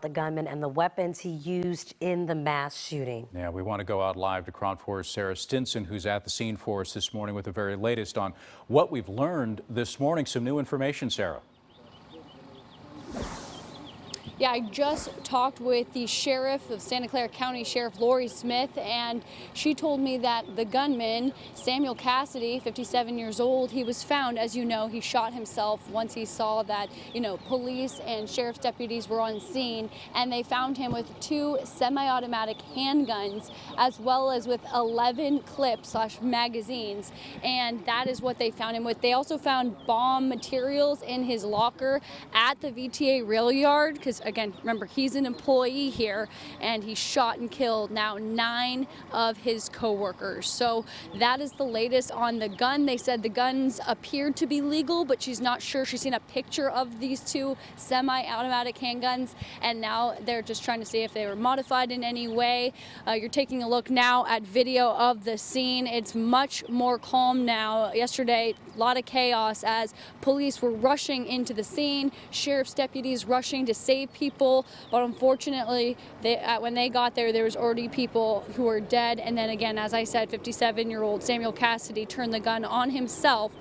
The gunman and the weapons he used in the mass shooting. Yeah, we want to go out live to KRON 4's Sarah Stinson, who's at the scene for us this morning with the very latest on what we've learned this morning. Some new information, Sarah. Yeah, I just talked with the sheriff of Santa Clara County Sheriff Lori Smith, and she told me that the gunman, Samuel Cassidy, 57 years old, he was found, as you know, he shot himself once he saw that, police and sheriff's deputies were on scene, and they found him with 2 semi-automatic handguns, as well as with 11 clips/magazines, and that is what they found him with. They also found bomb materials in his locker at the VTA rail yard, because again, remember, he's an employee here, and he shot and killed now 9 of his co-workers. So that is the latest on the gun. They said the guns appeared to be legal, but she's not sure. She's seen a picture of these 2 semi-automatic handguns, and now they're just trying to see if they were modified in any way. You're taking a look now at video of the scene. It's much more calm now. Yesterday, a lot of chaos as police were rushing into the scene, sheriff's deputies rushing to save people, but unfortunately when they got there, there was already people who were dead. And then again, as I said, 57-year-old Samuel Cassidy turned the gun on himself,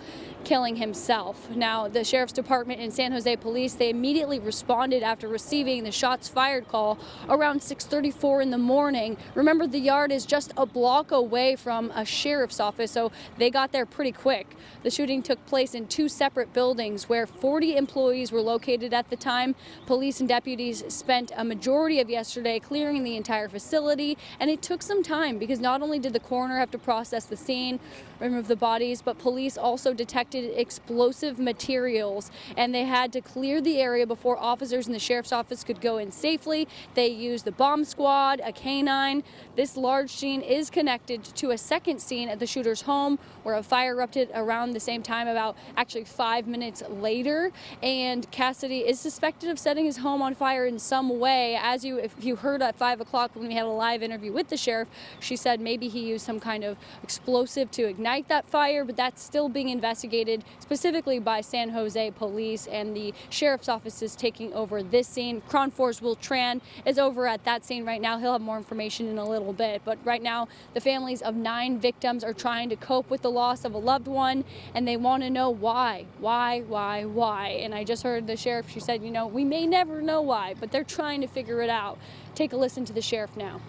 killing himself. Now, the sheriff's department and San Jose police, they immediately responded after receiving the shots fired call around 6:34 in the morning. Remember, the yard is just a block away from a sheriff's office, so they got there pretty quick. The shooting took place in 2 separate buildings where 40 employees were located at the time. Police and deputies spent a majority of yesterday clearing the entire facility, and it took some time because not only did the coroner have to process the scene, remove the bodies, but police also detected explosive materials, and they had to clear the area before officers in the sheriff's office could go in safely. They used the bomb squad, a canine. This large scene is connected to a second scene at the shooter's home where a fire erupted around the same time, about actually 5 minutes later, and Cassidy is suspected of setting his home on fire in some way. If you heard at 5 o'clock when we had a live interview with the sheriff, she said maybe he used some kind of explosive to ignite that fire, but that's still being investigated specifically by San Jose police, and the sheriff's office is taking over this scene. KRON 4's Will Tran is over at that scene right now. He'll have more information in a little bit, but right now the families of 9 victims are trying to cope with the loss of a loved one, and they want to know why. And I just heard the sheriff, she said, we may never know why, but they're trying to figure it out. Take a listen to the sheriff now.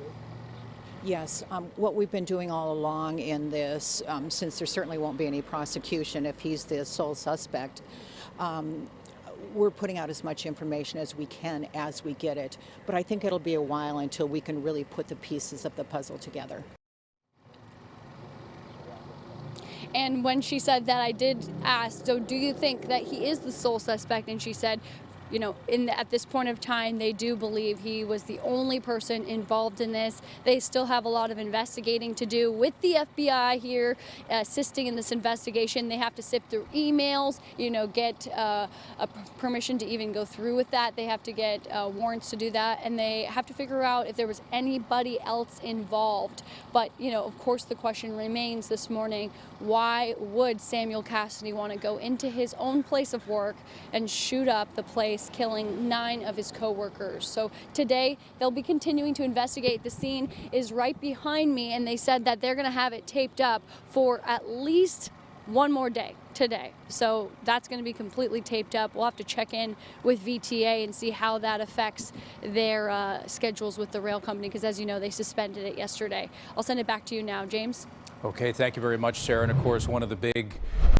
Yes, what we've been doing all along in this, since there certainly won't be any prosecution if he's the sole suspect, we're putting out as much information as we can as we get it. But I think it'll be a while until we can really put the pieces of the puzzle together. And when she said that, I did ask, so do you think that he is the sole suspect? And she said, at this point of time, they do believe he was the only person involved in this. They still have a lot of investigating to do with the FBI here assisting in this investigation. They have to sift through emails, get a permission to even go through with that. They have to get warrants to do that, and they have to figure out if there was anybody else involved. But, of course, the question remains this morning, why would Samuel Cassidy want to go into his own place of work and shoot up the place, killing 9 of his co-workers? So today they'll be continuing to investigate. The scene is right behind me, and they said that they're going to have it taped up for at least one more day today. So that's going to be completely taped up. We'll have to check in with VTA and see how that affects their schedules with the rail company, because as you know, they suspended it yesterday. I'll send it back to you now, James. Okay, thank you very much, Sarah. And of course, one of the big